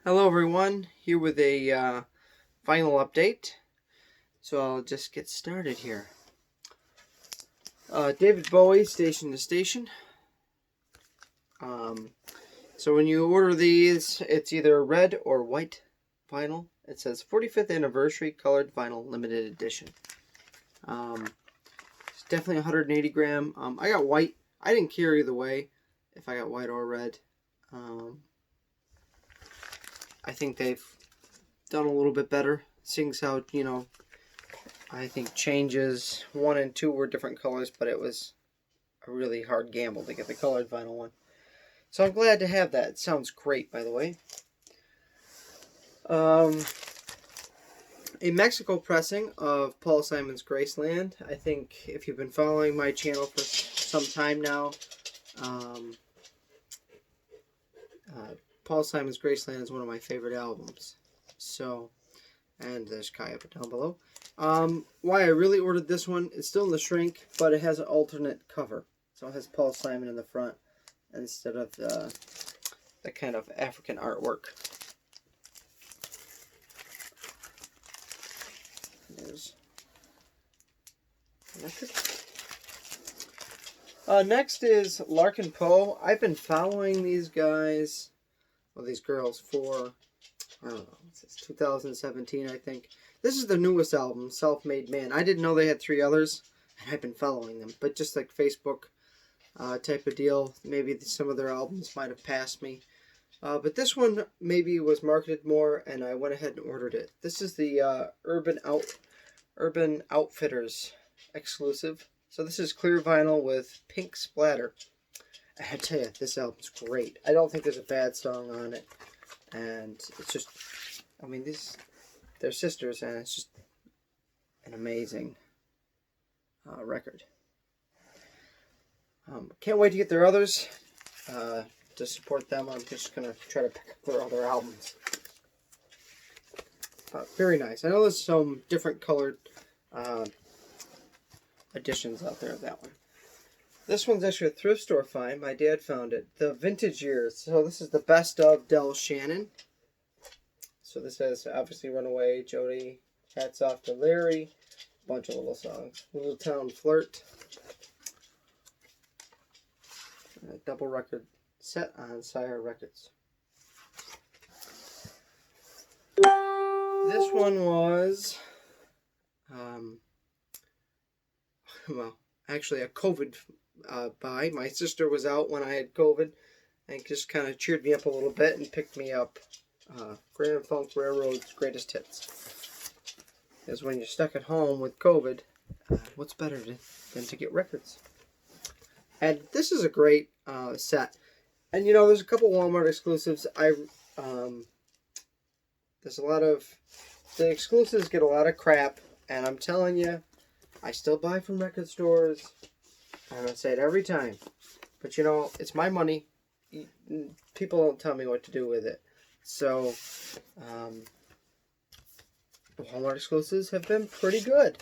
Hello everyone, here with a final update. So I'll just get started here. David Bowie, Station to Station. So when you order these, it's either red or white vinyl. It says 45th Anniversary Colored Vinyl Limited Edition. It's definitely 180 gram. I got white. I didn't care either way if I got white or red. I think they've done a little bit better, seeing how, I think changes 1 and 2 were different colors, but it was a really hard gamble to get the colored vinyl one. So I'm glad to have that. It sounds great, by the way. A Mexico pressing of Paul Simon's Graceland. I think if you've been following my channel for some time now, Paul Simon's Graceland is one of my favorite albums. So, and there's Kai up down below. Why I really ordered this one, it's still in the shrink, but it has an alternate cover. So it has Paul Simon in the front instead of the kind of African artwork. There's next is Larkin Poe. I've been following these guys, well, these girls for, I don't know, it's 2017, I think. This is the newest album, Self-Made Man. I didn't know they had 3 others, and I've been following them. But just like Facebook type of deal, maybe some of their albums might have passed me. But this one maybe was marketed more, and I went ahead and ordered it. This is the Urban Outfitters exclusive. So this is clear vinyl with pink splatter. I tell you, this album's great. I don't think there's a bad song on it. And it's just, I mean, they're sisters, and it's just an amazing record. Can't wait to get their others. To support them, I'm just going to try to pick up their other albums. Very nice. I know there's some different colored editions out there of that one. This one's actually a thrift store find. My dad found it. The Vintage Years. So this is the best of Del Shannon. So this has obviously Runaway, Jody, Hats Off to Larry, a bunch of little songs. Little Town Flirt. A double record set on Sire Records. This one was, well, actually a COVID buy. My sister was out when I had COVID and just kind of cheered me up a little bit and picked me up Grand Funk Railroad's Greatest Hits. Because when you're stuck at home with COVID, what's better than to get records? And this is a great set. And you know, there's a couple Walmart exclusives. There's a lot of, the exclusives get a lot of crap, and I'm telling you, I still buy from record stores. I'm going to say it every time. But you know, it's my money. People don't tell me what to do with it. So, the Walmart exclusives have been pretty good.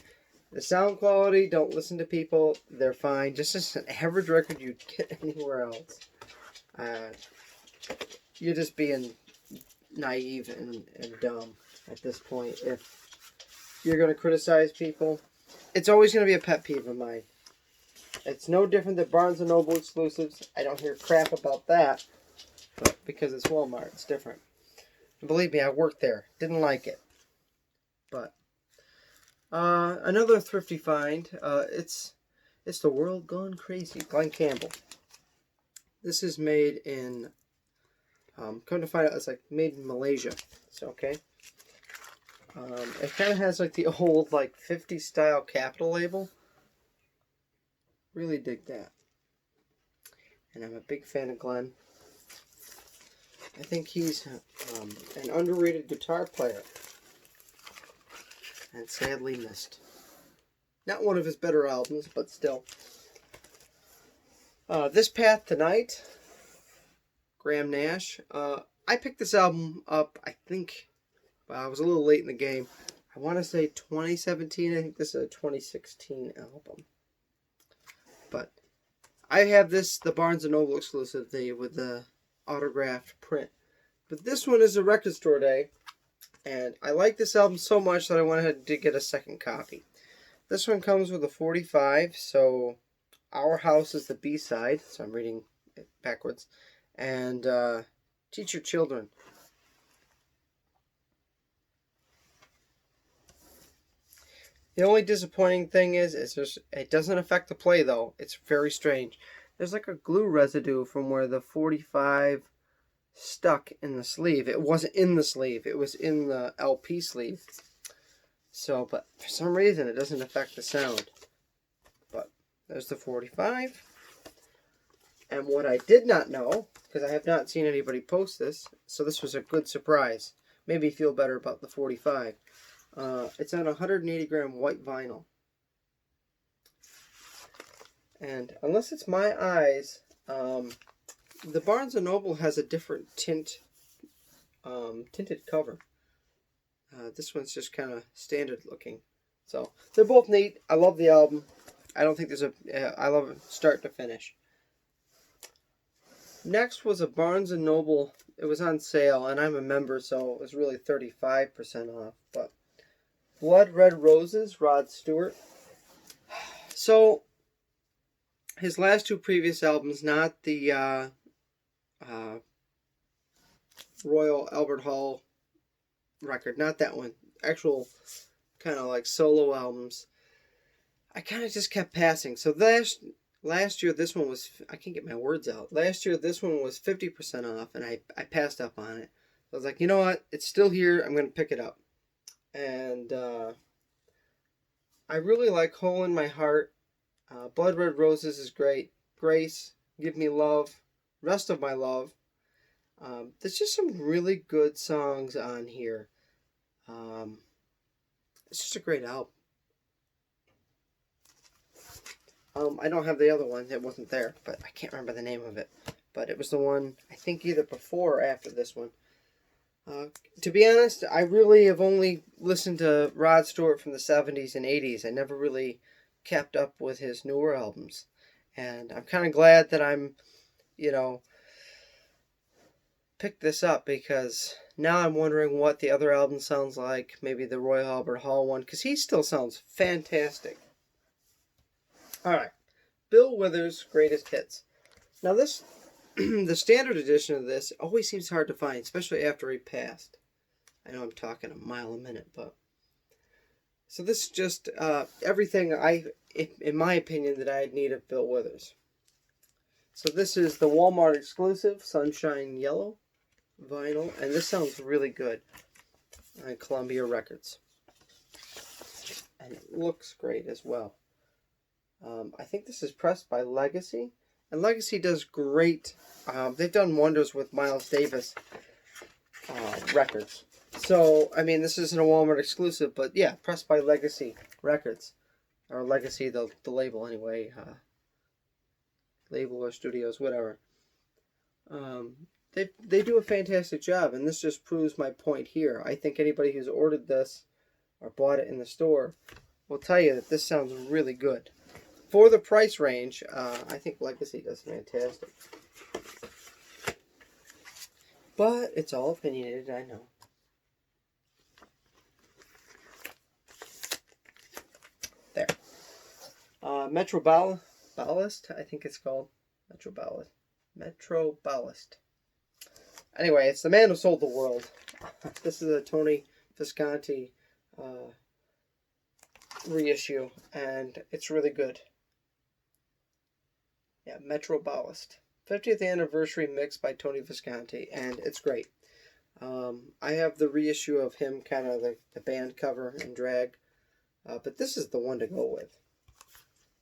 The sound quality, don't listen to people. They're fine. Just as an average record you'd get anywhere else. You're just being naive and dumb at this point. If you're going to criticize people, it's always going to be a pet peeve of mine. It's no different than Barnes & Noble exclusives. I don't hear crap about that, but because it's Walmart, it's different. And believe me, I worked there. Didn't like it. But another thrifty find. It's The World Gone Crazy, Glen Campbell. This is made in, come to find out, it's like made in Malaysia. So, okay. It kind of has like the old like 50s style Capitol label. Really dig that. And I'm a big fan of Glenn. I think he's an underrated guitar player. And sadly missed. Not one of his better albums, but still. This Path Tonight, Graham Nash. I picked this album up, I think, I was a little late in the game. I want to say 2017. I think this is a 2016 album. But I have this, the Barnes & Noble exclusive, with the autographed print. But this one is a record store day, and I like this album so much that I went ahead to get a second copy. This one comes with a 45, so Our House is the B-side, so I'm reading it backwards, and Teach Your Children. The only disappointing thing is it doesn't affect the play, though. It's very strange. There's like a glue residue from where the 45 stuck in the sleeve. It wasn't in the sleeve. It was in the LP sleeve. So, but for some reason, it doesn't affect the sound. But there's the 45. And what I did not know, because I have not seen anybody post this, so this was a good surprise. Made me feel better about the 45. It's on 180 gram white vinyl. And unless it's my eyes, the Barnes & Noble has a different tinted cover. This one's just kind of standard looking. So they're both neat. I love the album. I don't think I love it start to finish. Next was a Barnes & Noble. It was on sale, and I'm a member, so it was really 35% off. But Blood Red Roses, Rod Stewart. So his last two previous albums, not the Royal Albert Hall record, not that one, actual kind of like solo albums, I kind of just kept passing. So last year this one was, I can't get my words out, last year this one was 50% off, and I passed up on it. I was like, you know what, it's still here, I'm going to pick it up. And I really like Hole in My Heart. Blood Red Roses is great. Grace, Give Me Love, Rest of My Love. There's just some really good songs on here. It's just a great album. I don't have the other one. It wasn't there, but I can't remember the name of it. But it was the one, I think, either before or after this one. To be honest, I really have only listened to Rod Stewart from the 70s and 80s. I never really kept up with his newer albums. And I'm kind of glad that I'm, picked this up, because now I'm wondering what the other album sounds like. Maybe the Royal Albert Hall one, because he still sounds fantastic. Alright, Bill Withers' Greatest Hits. Now this, the standard edition of this always seems hard to find, especially after he passed. I know I'm talking a mile a minute, but... So this is just everything in my opinion, that I'd need of Bill Withers. So this is the Walmart exclusive Sunshine Yellow vinyl, and this sounds really good on Columbia Records. And it looks great as well. I think this is pressed by Legacy, and Legacy does great. They've done wonders with Miles Davis records. So, I mean, this isn't a Walmart exclusive, but yeah, pressed by Legacy Records. Or Legacy, the label anyway. Label or studios, whatever. They do a fantastic job, and this just proves my point here. I think anybody who's ordered this or bought it in the store will tell you that this sounds really good. For the price range, I think Legacy does fantastic. But it's all opinionated, I know. There. Metro Ballast, I think it's called. Metro Ballast. Anyway, it's The Man Who Sold the World. This is a Tony Visconti reissue, and it's really good. Yeah, Metro Ballast. 50th anniversary mix by Tony Visconti, and it's great. I have the reissue of him, kind of the band cover and drag, but this is the one to go with.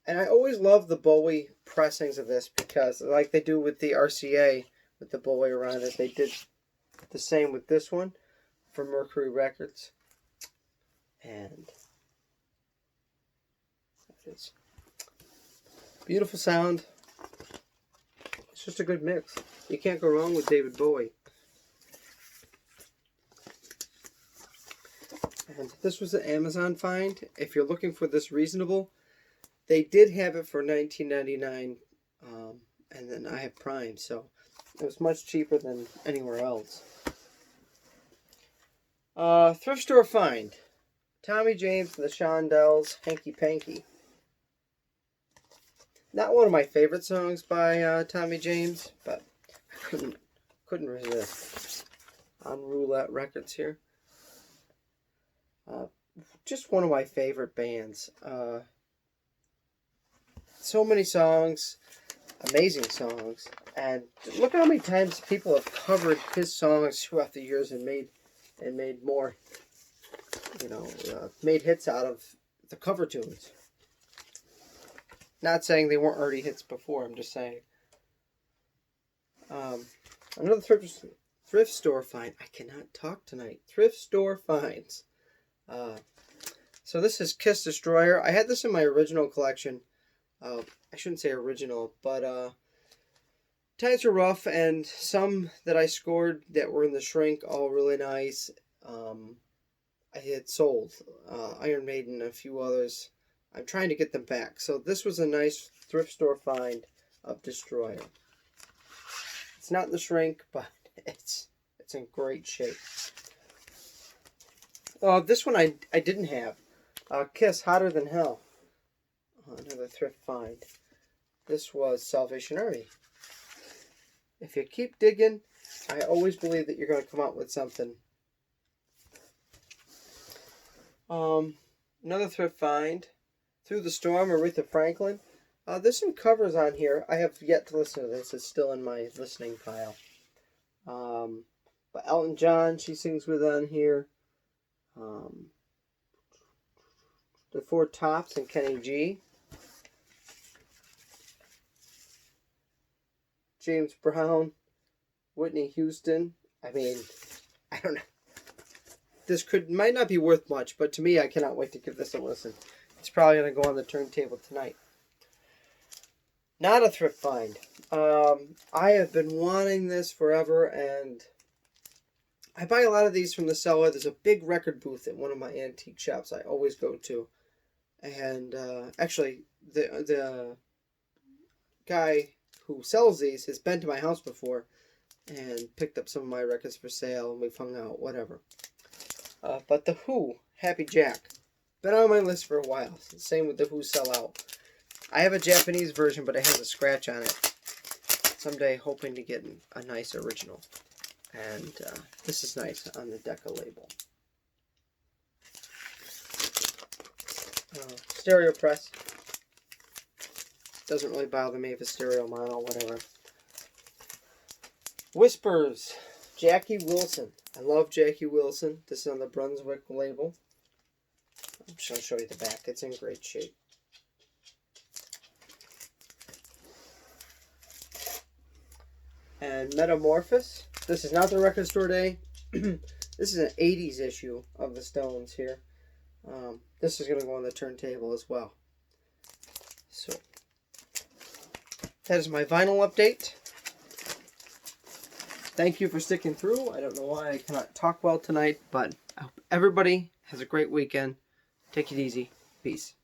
And I always love the Bowie pressings of this, because like they do with the RCA, with the Bowie around it, they did the same with this one for Mercury Records. And that is beautiful sound. It's just a good mix. You can't go wrong with David Bowie. And this was an Amazon find. If you're looking for this reasonable, they did have it for $19.99, and then I have Prime, so it was much cheaper than anywhere else. Thrift store find. Tommy James and the Shondells, Hanky Panky. Not one of my favorite songs by Tommy James, but I couldn't resist. On Roulette Records here. Just one of my favorite bands. So many songs, amazing songs, and look how many times people have covered his songs throughout the years and made more, made hits out of the cover tunes. Not saying they weren't already hits before. I'm just saying. Another thrift store find. I cannot talk tonight. Thrift store finds. So this is Kiss Destroyer. I had this in my original collection. I shouldn't say original, but times were rough, and some that I scored that were in the shrink, all really nice. I had sold Iron Maiden and a few others. I'm trying to get them back. So this was a nice thrift store find of Destroyer. It's not in the shrink, but it's in great shape. This one I didn't have. Kiss, Hotter Than Hell. Another thrift find. This was Salvation Army. If you keep digging, I always believe that you're going to come out with something. Another thrift find. Through the Storm, Aretha Franklin. There's some covers on here. I have yet to listen to this. It's still in my listening pile. But Elton John, she sings with on here. The Four Tops and Kenny G. James Brown, Whitney Houston. I mean, I don't know. This might not be worth much, but to me, I cannot wait to give this a listen. It's probably going to go on the turntable tonight. Not a thrift find. I have been wanting this forever, and I buy a lot of these from the seller. There's a big record booth at one of my antique shops I always go to. And actually, the guy who sells these has been to my house before and picked up some of my records for sale, and we've hung out, whatever. But The Who, Happy Jack. Been on my list for a while. Same with The Who Sell Out. I have a Japanese version, but it has a scratch on it. Someday hoping to get a nice original. And this is nice on the Decca label. Stereo press. Doesn't really bother me if it's stereo mono, whatever. Whispers. Jackie Wilson. I love Jackie Wilson. This is on the Brunswick label. I'm just going to show you the back. It's in great shape. And Metamorphosis. This is not the Record Store Day. This is an 80s issue of the Stones here. This is going to go on the turntable as well. So, that is my vinyl update. Thank you for sticking through. I don't know why I cannot talk well tonight, but I hope everybody has a great weekend. Take it easy. Peace.